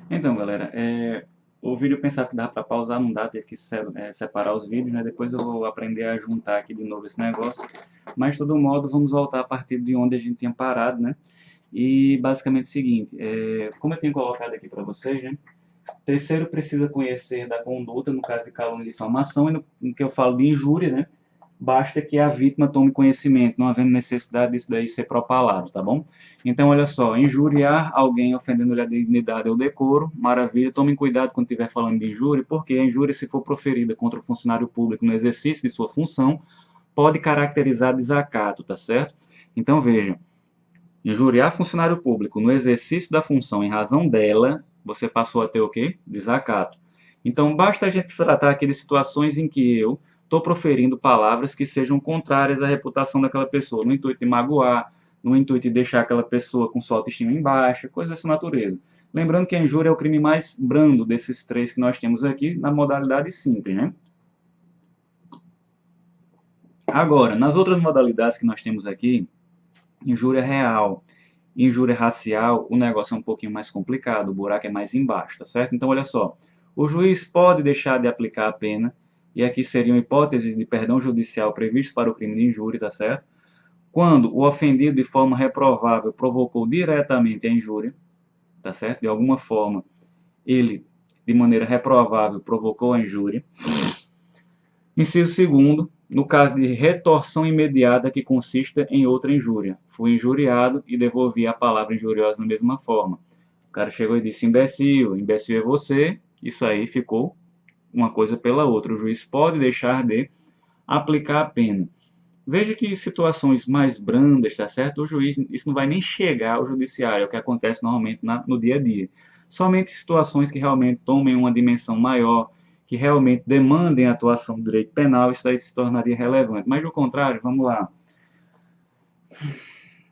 Então, galera, o vídeo eu pensava que dava para pausar, não dá, teve que separar os vídeos, né? Depois eu vou aprender a juntar aqui de novo esse negócio. Mas, de todo modo, vamos voltar a partir de onde a gente tinha parado, né? E basicamente é o seguinte, como eu tenho colocado aqui para vocês, né? Terceiro, precisa conhecer da conduta, no caso de calúnia e difamação, e no que eu falo de injúria, né? Basta que a vítima tome conhecimento, não havendo necessidade disso daí ser propalado, tá bom? Então, olha só, injuriar alguém ofendendo-lhe a dignidade ou decoro, maravilha, tomem cuidado quando estiver falando de injúria, porque a injúria, se for proferida contra o funcionário público no exercício de sua função, pode caracterizar desacato, tá certo? Então, veja, injuriar funcionário público no exercício da função em razão dela, você passou a ter o quê? Desacato. Então, basta a gente tratar aqui de situações em que eu estou proferindo palavras que sejam contrárias à reputação daquela pessoa, no intuito de magoar, no intuito de deixar aquela pessoa com sua autoestima em baixa, coisas dessa natureza. Lembrando que a injúria é o crime mais brando desses três que nós temos aqui, na modalidade simples, né? Agora, nas outras modalidades que nós temos aqui, injúria real, injúria racial, o negócio é um pouquinho mais complicado, o buraco é mais embaixo, tá certo? Então, olha só, o juiz pode deixar de aplicar a pena, e aqui seriam hipóteses de perdão judicial previstos para o crime de injúria, tá certo? Quando o ofendido de forma reprovável provocou diretamente a injúria, tá certo? De alguma forma, ele, de maneira reprovável, provocou a injúria. Inciso segundo, no caso de retorção imediata que consista em outra injúria. Fui injuriado e devolvi a palavra injuriosa da mesma forma. O cara chegou e disse imbecil, imbecil é você. Isso aí ficou uma coisa pela outra. O juiz pode deixar de aplicar a pena. Veja que situações mais brandas, tá certo? O juiz, isso não vai nem chegar ao judiciário, é o que acontece normalmente no dia a dia. Somente situações que realmente tomem uma dimensão maior, que realmente demandem a atuação do direito penal, isso daí se tornaria relevante. Mas, do contrário, vamos lá.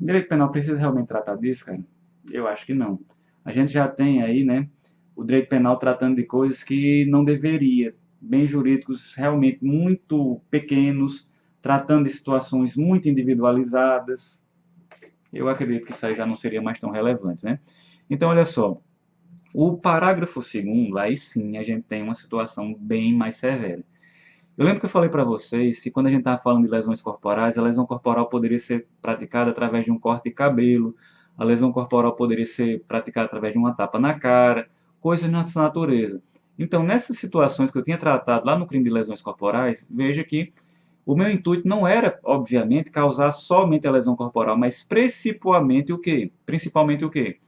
O direito penal precisa realmente tratar disso, cara? Eu acho que não. A gente já tem aí, né, o direito penal tratando de coisas que não deveria. Bens jurídicos realmente muito pequenos, tratando de situações muito individualizadas. Eu acredito que isso aí já não seria mais tão relevante, né? Então, olha só, o parágrafo segundo, aí sim a gente tem uma situação bem mais severa. Eu lembro que eu falei para vocês que quando a gente estava falando de lesões corporais, a lesão corporal poderia ser praticada através de um corte de cabelo, a lesão corporal poderia ser praticada através de uma tapa na cara, coisas dessa natureza. Então, nessas situações que eu tinha tratado lá no crime de lesões corporais, veja que o meu intuito não era, obviamente, causar somente a lesão corporal, mas principalmente o quê? Principalmente o quê?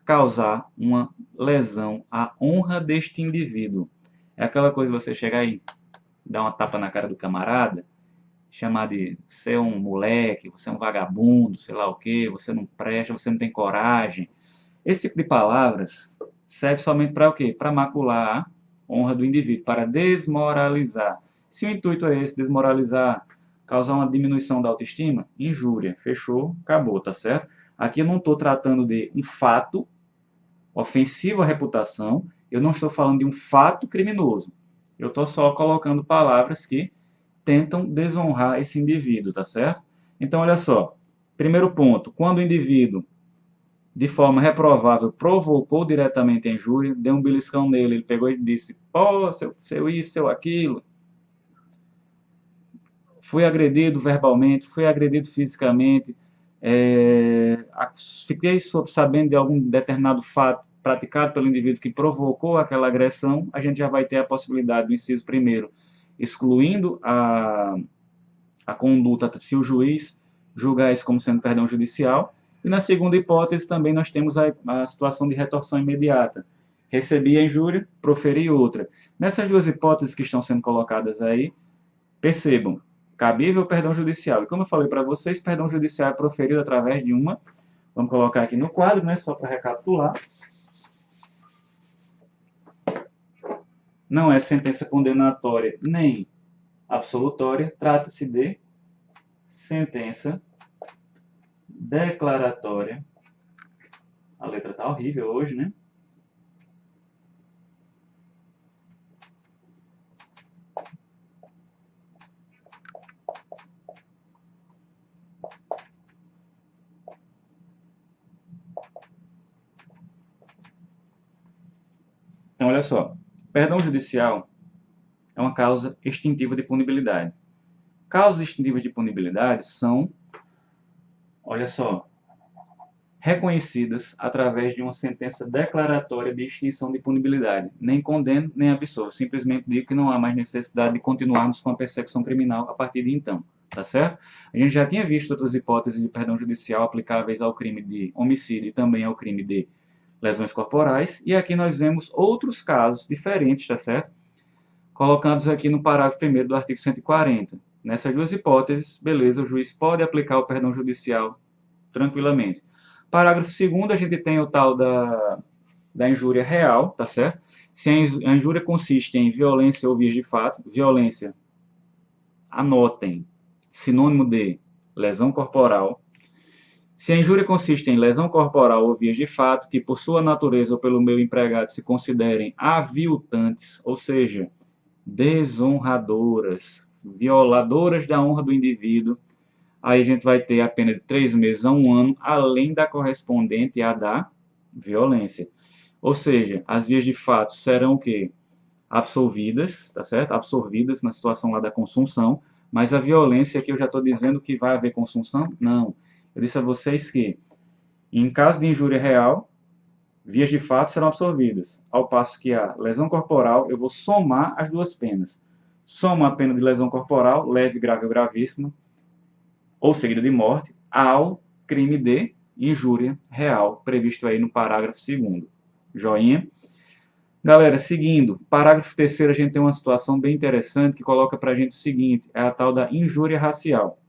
Causar uma lesão à honra deste indivíduo. É aquela coisa de você chegar aí, dar uma tapa na cara do camarada, chamar de você é um moleque, você é um vagabundo, sei lá o quê, você não presta, você não tem coragem. Esse tipo de palavras serve somente para o quê? Para macular a honra do indivíduo, para desmoralizar. Se o intuito é esse, desmoralizar, causar uma diminuição da autoestima, injúria, fechou, acabou, tá certo? Aqui eu não estou tratando de um fato ofensivo à reputação, eu não estou falando de um fato criminoso. Eu estou só colocando palavras que tentam desonrar esse indivíduo, tá certo? Então, olha só. Primeiro ponto, quando o indivíduo, de forma reprovável, provocou diretamente a injúria, deu um beliscão nele, ele pegou e disse, pô, seu isso, seu aquilo, fui agredido verbalmente, fui agredido fisicamente, é, fiquei sabendo de algum determinado fato praticado pelo indivíduo que provocou aquela agressão, a gente já vai ter a possibilidade do inciso primeiro, excluindo a conduta, se o juiz julgar isso como sendo perdão judicial. E na segunda hipótese também nós temos a situação de retorção imediata. Recebi a injúria, proferi outra. Nessas duas hipóteses que estão sendo colocadas aí, percebam, cabível perdão judicial. E como eu falei para vocês, perdão judicial é proferido através de uma, vamos colocar aqui no quadro, né, só para recapitular, não é sentença condenatória nem absolutória, trata-se de sentença declaratória. A letra tá horrível hoje, né? olha só. Perdão judicial é uma causa extintiva de punibilidade. Causas extintivas de punibilidade são, olha só, reconhecidas através de uma sentença declaratória de extinção de punibilidade. Nem condeno, nem absolvo. Simplesmente digo que não há mais necessidade de continuarmos com a persecução criminal a partir de então. Tá certo? A gente já tinha visto outras hipóteses de perdão judicial aplicáveis ao crime de homicídio e também ao crime de lesões corporais. E aqui nós vemos outros casos diferentes, tá certo? Colocados aqui no parágrafo 1º do artigo 140. Nessas duas hipóteses, beleza, o juiz pode aplicar o perdão judicial tranquilamente. Parágrafo 2º, a gente tem o tal da injúria real, tá certo? Se a injúria consiste em violência ou vias de fato, violência, anotem, sinônimo de lesão corporal. Se a injúria consiste em lesão corporal ou vias de fato, que por sua natureza ou pelo meio empregado se considerem aviltantes, ou seja, desonradoras, violadoras da honra do indivíduo, aí a gente vai ter a pena de 3 meses a 1 ano, além da correspondente à da violência. Ou seja, as vias de fato serão o quê? Absolvidas, tá certo? Absorvidas na situação lá da consunção, mas a violência aqui eu já estou dizendo que vai haver consunção? Não. Eu disse a vocês que, em caso de injúria real, vias de fato serão absorvidas, ao passo que a lesão corporal, eu vou somar as duas penas. Soma a pena de lesão corporal, leve, grave ou gravíssima, ou seguida de morte, ao crime de injúria real, previsto aí no parágrafo 2º. Joinha. Galera, seguindo, parágrafo 3º, a gente tem uma situação bem interessante que coloca pra gente o seguinte, é a tal da injúria racial.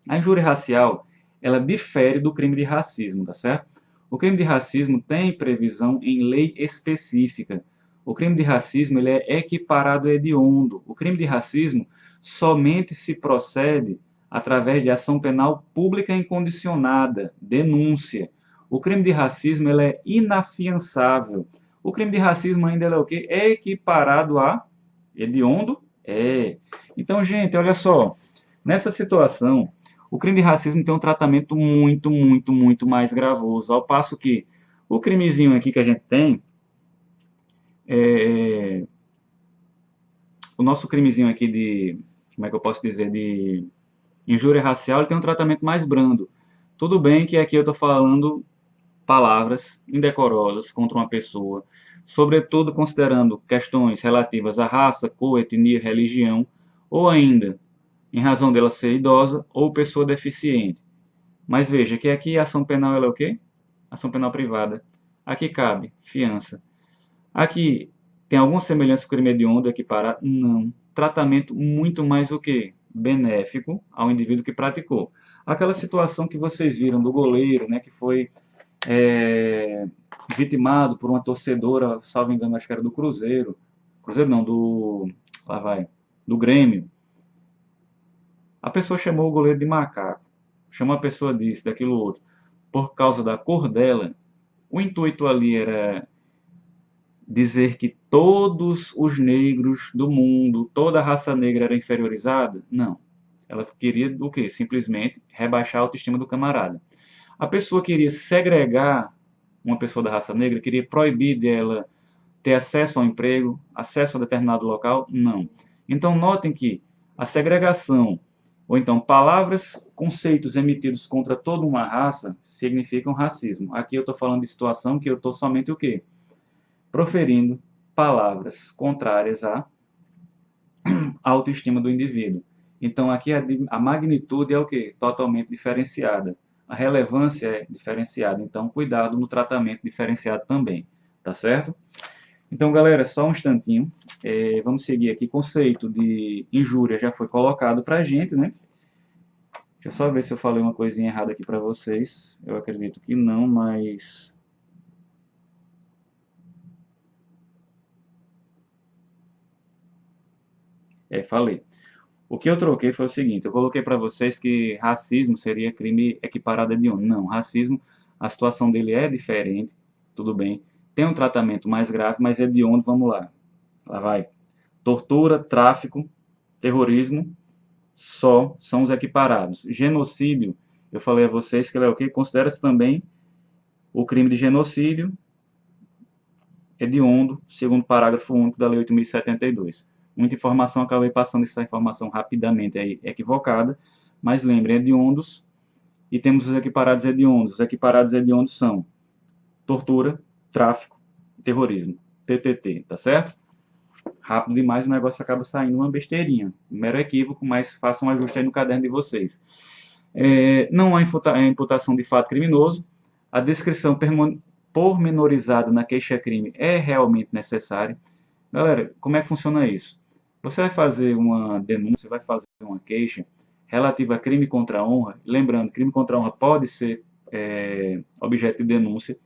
A injúria racial, ela difere do crime de racismo, tá certo? O crime de racismo tem previsão em lei específica. O crime de racismo ele é equiparado a hediondo. O crime de racismo somente se procede através de ação penal pública incondicionada, denúncia. O crime de racismo ele é inafiançável. O crime de racismo ainda é o quê? É equiparado a hediondo? É. Então, gente, olha só. Nessa situação, o crime de racismo tem um tratamento muito mais gravoso. Ao passo que o crimezinho aqui que a gente tem, o nosso crimezinho aqui de, como é que eu posso dizer, de injúria racial, ele tem um tratamento mais brando. Tudo bem que aqui eu estou falando palavras indecorosas contra uma pessoa, sobretudo considerando questões relativas à raça, cor, etnia, religião, ou ainda em razão dela ser idosa ou pessoa deficiente. Mas veja que aqui a ação penal ela é o quê? Ação penal privada. Aqui cabe fiança. Aqui tem alguma semelhança com o crime hediondo equiparado? Não. Tratamento muito mais o quê? Benéfico ao indivíduo que praticou. Aquela situação que vocês viram do goleiro, né, que foi vitimado por uma torcedora, salvo engano, acho que era do Cruzeiro. Cruzeiro não, do Grêmio. A pessoa chamou o goleiro de macaco, chamou a pessoa disso, daquilo outro, por causa da cor dela. O intuito ali era dizer que todos os negros do mundo, toda a raça negra era inferiorizada? Não. Ela queria o quê? Simplesmente rebaixar a autoestima do camarada. A pessoa queria segregar uma pessoa da raça negra, queria proibir dela ter acesso ao emprego, acesso a determinado local? Não. Então notem que a segregação, ou então palavras, conceitos emitidos contra toda uma raça, significam racismo. Aqui eu estou falando de situação que eu estou somente o quê? Proferindo palavras contrárias à autoestima do indivíduo. Então aqui a magnitude é o quê? Totalmente diferenciada. A relevância é diferenciada. Então cuidado no tratamento diferenciado também. Tá certo? Então, galera, só um instantinho. Vamos seguir aqui. Conceito de injúria já foi colocado para a gente, né? Deixa eu só ver se eu falei uma coisinha errada aqui para vocês. Eu acredito que não, mas... falei. O que eu troquei foi o seguinte, eu coloquei para vocês que racismo seria crime equiparado a hediondo. Não, racismo, a situação dele é diferente, tudo bem. Tem um tratamento mais grave, mas hediondo, vamos lá. Lá vai. Tortura, tráfico, terrorismo, só são os equiparados. Genocídio, eu falei a vocês que ele é o quê? Considera-se também o crime de genocídio, hediondo, segundo parágrafo único da Lei 8.072. Muita informação, acabei passando essa informação rapidamente, é equivocada, mas lembrem, hediondos, e temos os equiparados hediondos. Os equiparados hediondos são tortura, tráfico, terrorismo, TTT, tá certo? Rápido demais, o negócio acaba saindo uma besteirinha, um mero equívoco, mas façam um ajuste aí no caderno de vocês. Não há imputação de fato criminoso, a descrição pormenorizada na queixa-crime é realmente necessária. Galera, como é que funciona isso? Você vai fazer uma denúncia, vai fazer uma queixa relativa a crime contra a honra, lembrando, crime contra a honra pode ser objeto de denúncia,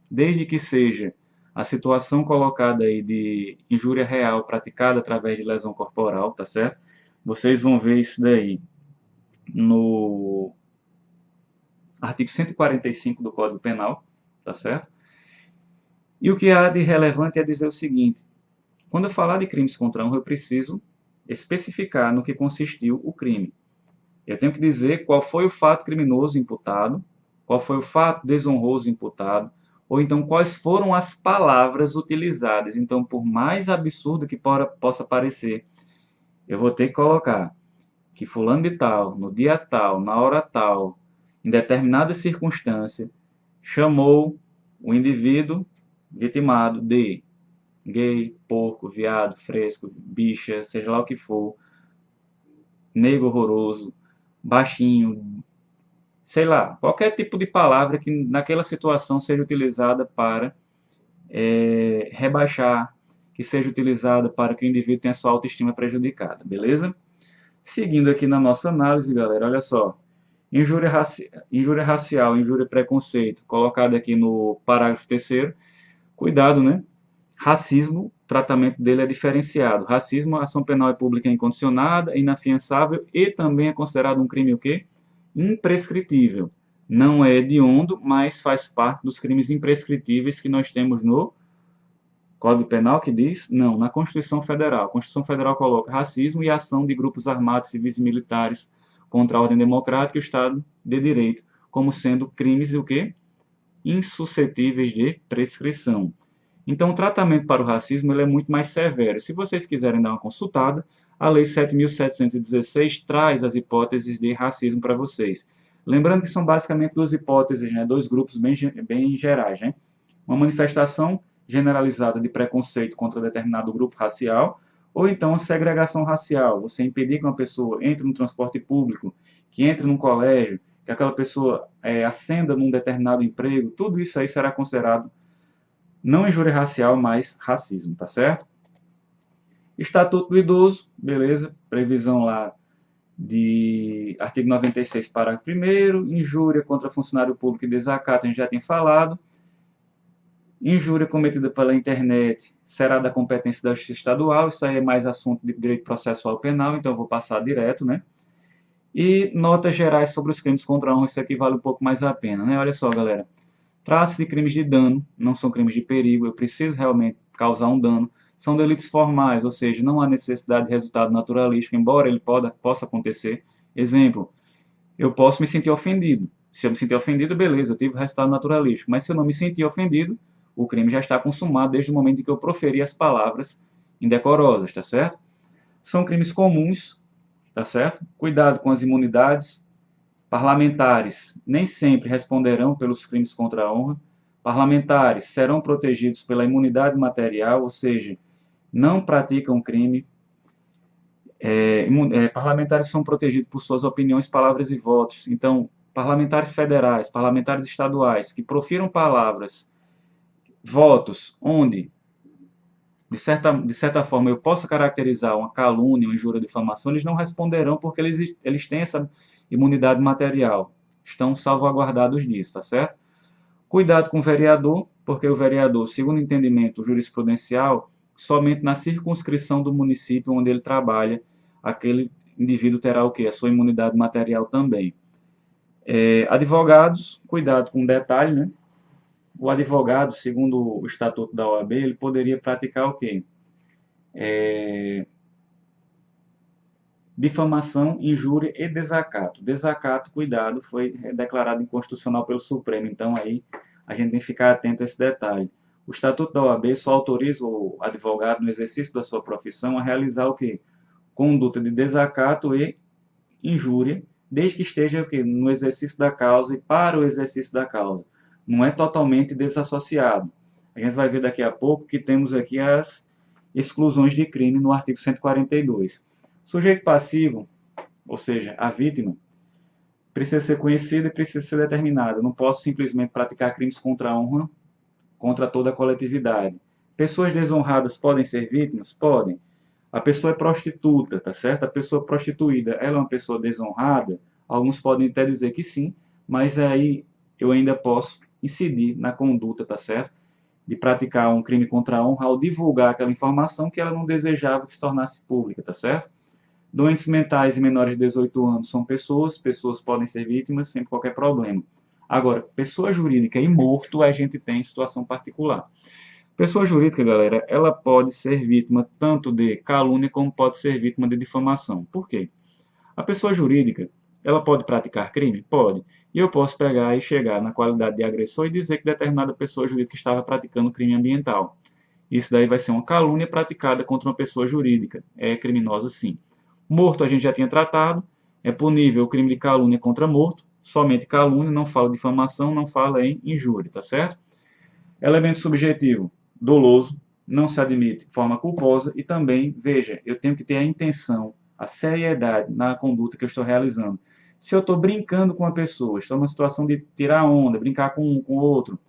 desde que seja a situação colocada aí de injúria real praticada através de lesão corporal, tá certo? Vocês vão ver isso daí no artigo 145 do Código Penal, tá certo? E o que há de relevante é dizer o seguinte: quando eu falar de crimes contra a honra, eu preciso especificar no que consistiu o crime. Eu tenho que dizer qual foi o fato criminoso imputado, qual foi o fato desonroso imputado, ou então quais foram as palavras utilizadas. Então, por mais absurdo que possa parecer, eu vou ter que colocar que fulano de tal, no dia tal, na hora tal, em determinada circunstância, chamou o indivíduo vitimado de gay, porco, viado, fresco, bicha, seja lá o que for, negro horroroso, baixinho, sei lá, qualquer tipo de palavra que naquela situação seja utilizada para rebaixar, que seja utilizada para que o indivíduo tenha sua autoestima prejudicada, beleza? Seguindo aqui na nossa análise, galera, olha só. Injúria racial, injúria preconceito, colocado aqui no parágrafo 3º. Cuidado, né? Racismo, o tratamento dele é diferenciado. Racismo, a ação penal é pública incondicionada, inafiançável e também é considerado um crime o quê? Imprescritível. Não é hediondo, mas faz parte dos crimes imprescritíveis que nós temos no Código Penal, que diz? Não, na Constituição Federal. A Constituição Federal coloca racismo e ação de grupos armados, civis e militares contra a ordem democrática e o Estado de Direito como sendo crimes o quê? Insuscetíveis de prescrição. Então, o tratamento para o racismo ele é muito mais severo. Se vocês quiserem dar uma consultada, a Lei 7.716 traz as hipóteses de racismo para vocês. Lembrando que são basicamente duas hipóteses, né? Dois grupos bem gerais. Né? Uma manifestação generalizada de preconceito contra determinado grupo racial, ou então a segregação racial, você impedir que uma pessoa entre no transporte público, que entre num colégio, que aquela pessoa ascenda num determinado emprego, tudo isso aí será considerado não injúria racial, mas racismo, tá certo? Estatuto do Idoso, beleza, previsão lá de artigo 96, parágrafo 1º, injúria contra funcionário público e desacato, a gente já tem falado. Injúria cometida pela internet será da competência da Justiça Estadual, isso aí é mais assunto de direito processual penal, então eu vou passar direto, né? E notas gerais sobre os crimes contra a honra, isso aqui vale um pouco mais a pena, né? Olha só, galera. Trata-se de crimes de dano, não são crimes de perigo, eu preciso realmente causar um dano. São delitos formais, ou seja, não há necessidade de resultado naturalístico, embora ele possa acontecer. Exemplo, eu posso me sentir ofendido. Se eu me sentir ofendido, beleza, eu tive resultado naturalístico. Mas se eu não me sentir ofendido, o crime já está consumado desde o momento em que eu proferi as palavras indecorosas, tá certo? São crimes comuns, tá certo? Cuidado com as imunidades. Parlamentares nem sempre responderão pelos crimes contra a honra. Parlamentares serão protegidos pela imunidade material, ou seja, não praticam crime. Parlamentares são protegidos por suas opiniões, palavras e votos. Então, parlamentares federais, parlamentares estaduais que profiram palavras, votos, onde, de certa forma, eu posso caracterizar uma calúnia, uma injúria, difamação, eles não responderão porque eles têm essa imunidade material. Estão salvaguardados disso, tá certo? Cuidado com o vereador, porque o vereador, segundo o entendimento jurisprudencial, somente na circunscrição do município onde ele trabalha, aquele indivíduo terá o quê? A sua imunidade material também. Advogados, cuidado com o detalhe, né? O advogado, segundo o estatuto da OAB, ele poderia praticar o quê? Difamação, injúria e desacato. Desacato, cuidado, foi declarado inconstitucional pelo Supremo, então aí a gente tem que ficar atento a esse detalhe. O Estatuto da OAB só autoriza o advogado, no exercício da sua profissão, a realizar o quê? Conduta de desacato e injúria, desde que esteja o quê? No exercício da causa e para o exercício da causa. Não é totalmente desassociado. A gente vai ver daqui a pouco que temos aqui as exclusões de crime no artigo 142. Sujeito passivo, ou seja, a vítima, precisa ser conhecida e precisa ser determinada. Eu não posso simplesmente praticar crimes contra a honra, contra toda a coletividade. Pessoas desonradas podem ser vítimas? Podem. A pessoa é prostituta, tá certo? A pessoa prostituída, ela é uma pessoa desonrada? Alguns podem até dizer que sim, mas aí eu ainda posso incidir na conduta, tá certo? De praticar um crime contra a honra ao divulgar aquela informação que ela não desejava que se tornasse pública, tá certo? Doentes mentais e menores de 18 anos são pessoas, pessoas podem ser vítimas sem qualquer problema. Agora, pessoa jurídica e morto a gente tem situação particular. Pessoa jurídica, galera, ela pode ser vítima tanto de calúnia como pode ser vítima de difamação. Por quê? A pessoa jurídica, ela pode praticar crime? Pode. E eu posso pegar e chegar na qualidade de agressor e dizer que determinada pessoa jurídica estava praticando crime ambiental. Isso daí vai ser uma calúnia praticada contra uma pessoa jurídica. É criminosa, sim. Morto a gente já tinha tratado, é punível o crime de calúnia contra morto, somente calúnia, não fala difamação, não fala em injúria, tá certo? Elemento subjetivo, doloso, não se admite forma culposa e também, veja, eu tenho que ter a intenção, a seriedade na conduta que eu estou realizando. Se eu estou brincando com uma pessoa, estou numa situação de tirar onda, brincar com outro,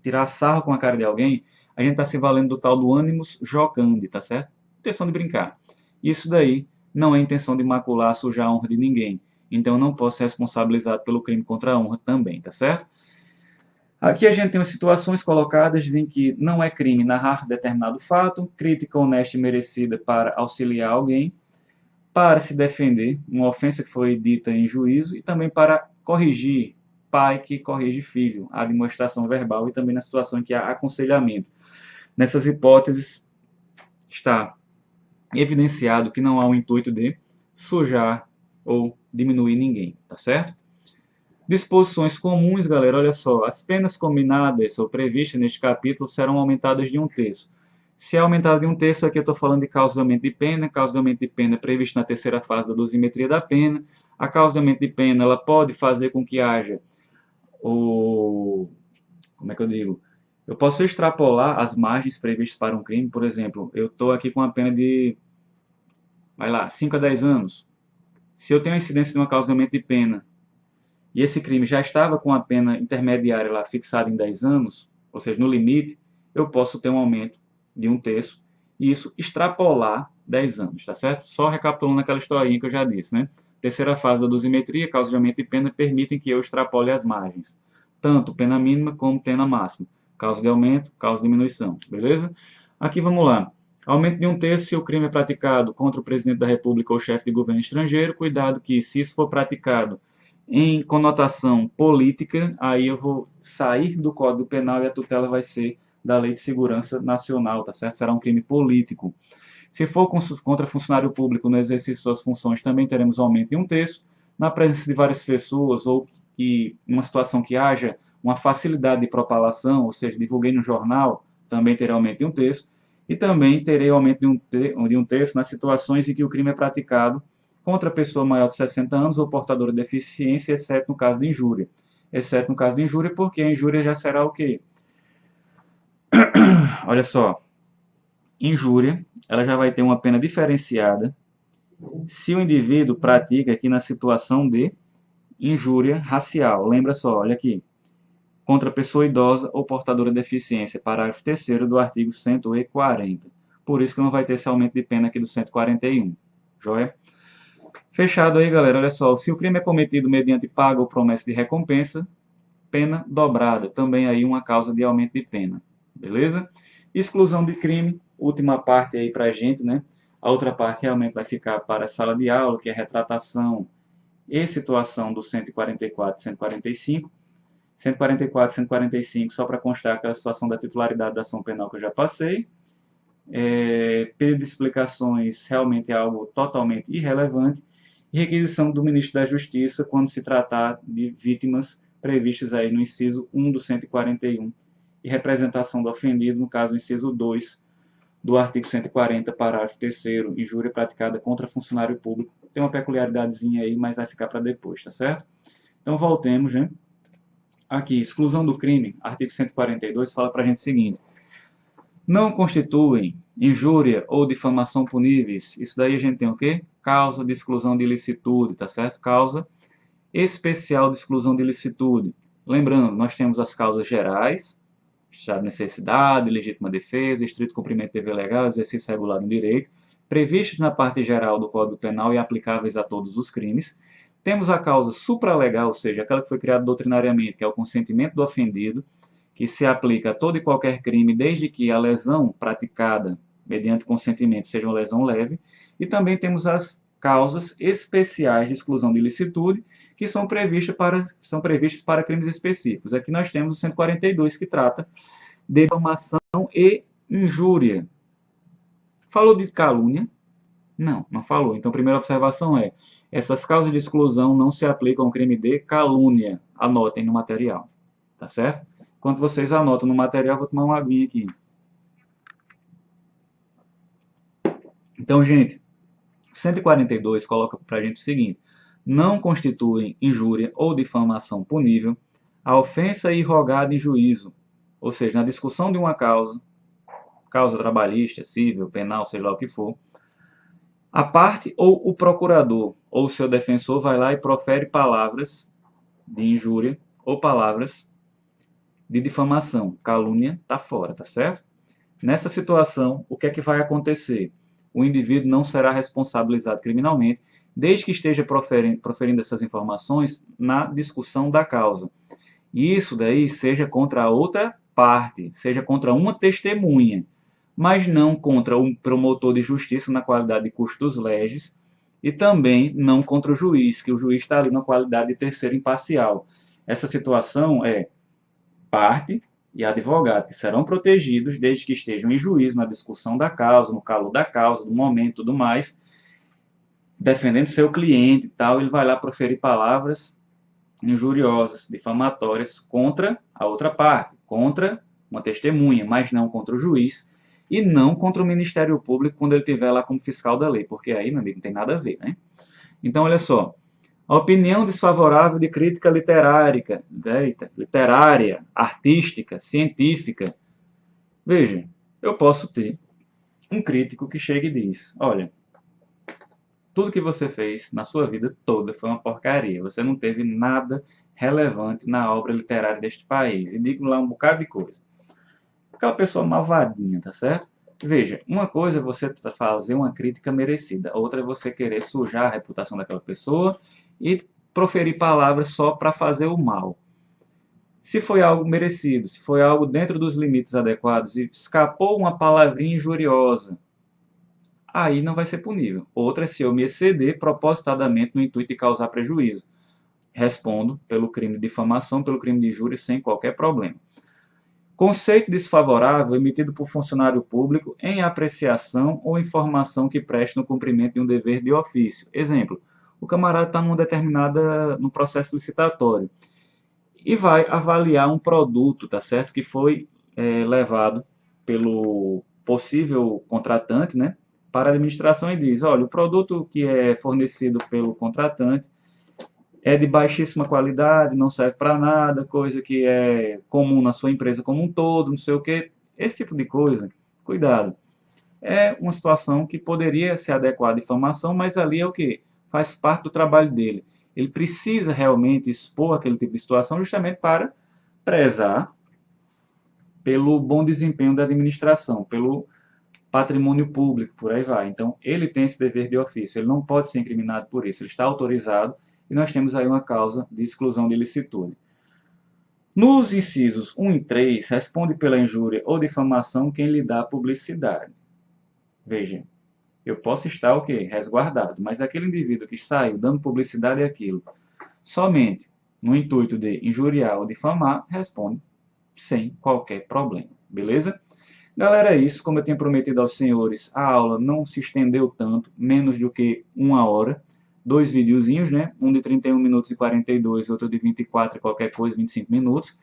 tirar sarro com a cara de alguém, a gente está se valendo do tal do animus jocandi, tá certo? Intenção de brincar. Isso daí não é intenção de macular, sujar a honra de ninguém. Então eu não posso ser responsabilizado pelo crime contra a honra também, tá certo? Aqui a gente tem situações colocadas em que não é crime narrar determinado fato, crítica honesta e merecida para auxiliar alguém, para se defender, uma ofensa que foi dita em juízo, e também para corrigir, pai que corrige filho, a demonstração verbal e também na situação em que há aconselhamento. Nessas hipóteses, está evidenciado que não há o intuito de sujar ou diminuir ninguém, tá certo? Disposições comuns, galera, olha só, as penas combinadas ou previstas neste capítulo serão aumentadas de um terço. Se é aumentado de um terço, aqui eu estou falando de causa de aumento de pena previsto na terceira fase da dosimetria da pena. A causa de aumento de pena, ela pode fazer com que haja o... como é que eu digo? Eu posso extrapolar as margens previstas para um crime, por exemplo, eu estou aqui com a pena de, vai lá, 5 a 10 anos. Se eu tenho a incidência de uma causa de aumento de pena e esse crime já estava com a pena intermediária lá fixada em 10 anos, ou seja, no limite, eu posso ter um aumento de um terço e isso extrapolar 10 anos, tá certo? Só recapitulando aquela historinha que eu já disse, né? Terceira fase da dosimetria, causa de aumento de pena permitem que eu extrapole as margens, tanto pena mínima como pena máxima. Causa de aumento, causa de diminuição, beleza? Aqui vamos lá. Aumento de um terço se o crime é praticado contra o presidente da República ou chefe de governo estrangeiro. Cuidado que, se isso for praticado em conotação política, aí eu vou sair do Código Penal e a tutela vai ser da Lei de Segurança Nacional, tá certo? Será um crime político. Se for contra funcionário público no exercício de suas funções, também teremos um aumento de um terço. Na presença de várias pessoas ou que uma situação que haja uma facilidade de propalação, ou seja, divulguei no jornal, também terá aumento de um terço. E também terei aumento de um terço nas situações em que o crime é praticado contra a pessoa maior de 60 anos ou portadora de deficiência, exceto no caso de injúria. Exceto no caso de injúria, porque a injúria já será o quê? Olha só, injúria, ela já vai ter uma pena diferenciada se o indivíduo pratica aqui na situação de injúria racial. Lembra só, olha aqui. Contra pessoa idosa ou portadora de deficiência, parágrafo 3º do artigo 140. Por isso que não vai ter esse aumento de pena aqui do 141. Joia? Fechado aí, galera. Olha só, se o crime é cometido mediante paga ou promessa de recompensa, pena dobrada. Também aí uma causa de aumento de pena. Beleza? Exclusão de crime, última parte aí pra gente, né? A outra parte realmente vai ficar para a sala de aula, que é retratação e situação do 144 e 145. 144 e 145, só para constar aquela situação da titularidade da ação penal que eu já passei. Período de explicações realmente é algo totalmente irrelevante. E requisição do Ministro da Justiça quando se tratar de vítimas previstas aí no inciso 1 do 141 e representação do ofendido, no caso, o inciso 2 do artigo 140, parágrafo 3º, injúria praticada contra funcionário público. Tem uma peculiaridadezinha aí, mas vai ficar para depois, tá certo? Então, voltemos, né? Aqui, exclusão do crime, artigo 142, fala para a gente o seguinte: não constituem injúria ou difamação puníveis. Isso daí a gente tem o quê? Causa de exclusão de ilicitude, tá certo? Causa especial de exclusão de ilicitude. Lembrando, nós temos as causas gerais, estado de necessidade, legítima defesa, estrito cumprimento de dever legal, exercício regular do direito, previstas na parte geral do Código Penal e aplicáveis a todos os crimes. Temos a causa supralegal, ou seja, aquela que foi criada doutrinariamente, que é o consentimento do ofendido, que se aplica a todo e qualquer crime, desde que a lesão praticada mediante consentimento seja uma lesão leve. E também temos as causas especiais de exclusão de ilicitude, que são previstas para crimes específicos. Aqui nós temos o 142, que trata de difamação e injúria. Falou de calúnia? Não, não falou. Então, a primeira observação é: essas causas de exclusão não se aplicam ao crime de calúnia. Anotem no material, tá certo? Enquanto vocês anotam no material, eu vou tomar uma aguinha aqui. Então, gente, 142 coloca para a gente o seguinte: não constituem injúria ou difamação punível a ofensa irrogada em juízo, ou seja, na discussão de uma causa trabalhista, civil, penal, seja lá o que for, a parte ou o procurador ou o seu defensor vai lá e profere palavras de injúria ou palavras de difamação. Calúnia está fora, tá certo? Nessa situação, o que é que vai acontecer? O indivíduo não será responsabilizado criminalmente, desde que esteja proferindo essas informações na discussão da causa. E isso daí seja contra a outra parte, seja contra uma testemunha, mas não contra um promotor de justiça na qualidade de custos legis, e também não contra o juiz, que o juiz está ali na qualidade de terceiro imparcial. Essa situação é parte e advogado, que serão protegidos desde que estejam em juízo na discussão da causa, no calor da causa, do momento e tudo mais, defendendo seu cliente e tal. Ele vai lá proferir palavras injuriosas, difamatórias contra a outra parte, contra uma testemunha, mas não contra o juiz e não contra o Ministério Público quando ele estiver lá como fiscal da lei, porque aí, meu amigo, não tem nada a ver, né? Então, olha só: a opinião desfavorável de crítica literária, artística, científica. Veja, eu posso ter um crítico que chega e diz: olha, tudo que você fez na sua vida toda foi uma porcaria, você não teve nada relevante na obra literária deste país, e digo lá um bocado de coisa. Aquela pessoa malvadinha, tá certo? Veja, uma coisa é você fazer uma crítica merecida, outra é você querer sujar a reputação daquela pessoa e proferir palavras só para fazer o mal. Se foi algo merecido, se foi algo dentro dos limites adequados e escapou uma palavrinha injuriosa, aí não vai ser punível. Outra é se eu me exceder propositadamente no intuito de causar prejuízo. Respondo pelo crime de difamação, pelo crime de injúria, sem qualquer problema. Conceito desfavorável emitido por funcionário público em apreciação ou informação que preste no cumprimento de um dever de ofício. Exemplo: o camarada está no processo licitatório e vai avaliar um produto, tá certo? Que foi levado pelo possível contratante, né, para a administração, e diz: olha, o produto que é fornecido pelo contratante é de baixíssima qualidade, não serve para nada, coisa que é comum na sua empresa como um todo, não sei o quê. Esse tipo de coisa, cuidado. É uma situação que poderia ser adequada à difamação, mas ali é o quê? Faz parte do trabalho dele. Ele precisa realmente expor aquele tipo de situação justamente para prezar pelo bom desempenho da administração, pelo patrimônio público, por aí vai. Então, ele tem esse dever de ofício, ele não pode ser incriminado por isso, ele está autorizado, e nós temos aí uma causa de exclusão de ilicitude. Nos incisos 1 e 3, responde pela injúria ou difamação quem lhe dá publicidade. Veja, eu posso estar o quê? Resguardado, mas aquele indivíduo que saiu dando publicidade àquilo, somente no intuito de injuriar ou difamar, responde sem qualquer problema, beleza? Galera, é isso. Como eu tinha prometido aos senhores, a aula não se estendeu tanto, menos do que 1 hora. 2 videozinhos, né? Um de 31 minutos e 42, outro de 24 e qualquer coisa, 25 minutos.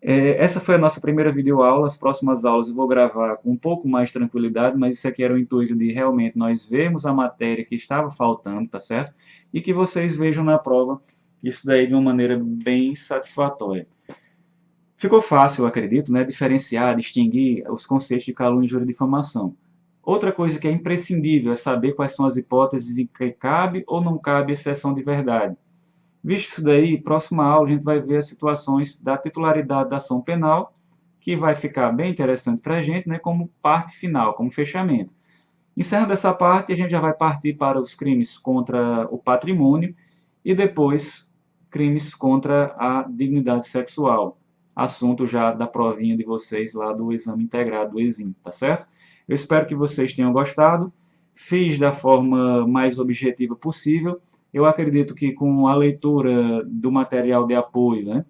Essa foi a nossa primeira videoaula. As próximas aulas eu vou gravar com um pouco mais de tranquilidade, mas isso aqui era o intuito de realmente nós vermos a matéria que estava faltando, tá certo? E que vocês vejam na prova isso daí de uma maneira bem satisfatória. Ficou fácil, eu acredito, né, diferenciar, distinguir os conceitos de calúnia, injúria e difamação. Outra coisa que é imprescindível é saber quais são as hipóteses em que cabe ou não cabe exceção de verdade. Visto isso daí, próxima aula a gente vai ver as situações da titularidade da ação penal, que vai ficar bem interessante para a gente, né, como parte final, como fechamento. Encerrando essa parte, a gente já vai partir para os crimes contra o patrimônio e depois crimes contra a dignidade sexual. Assunto já da provinha de vocês lá do exame integrado do EXIM, tá certo? Eu espero que vocês tenham gostado. Fiz da forma mais objetiva possível. Eu acredito que com a leitura do material de apoio, né,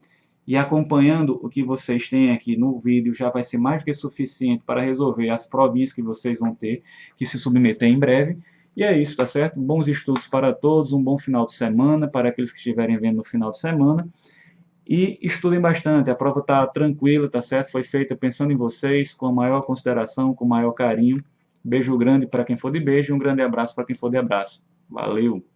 e acompanhando o que vocês têm aqui no vídeo, já vai ser mais do que suficiente para resolver as provinhas que vocês vão ter que se submeter em breve. E é isso, tá certo? Bons estudos para todos, um bom final de semana para aqueles que estiverem vendo no final de semana. E estudem bastante, a prova está tranquila, tá certo? Foi feita pensando em vocês, com a maior consideração, com o maior carinho. Beijo grande para quem for de beijo e um grande abraço para quem for de abraço. Valeu!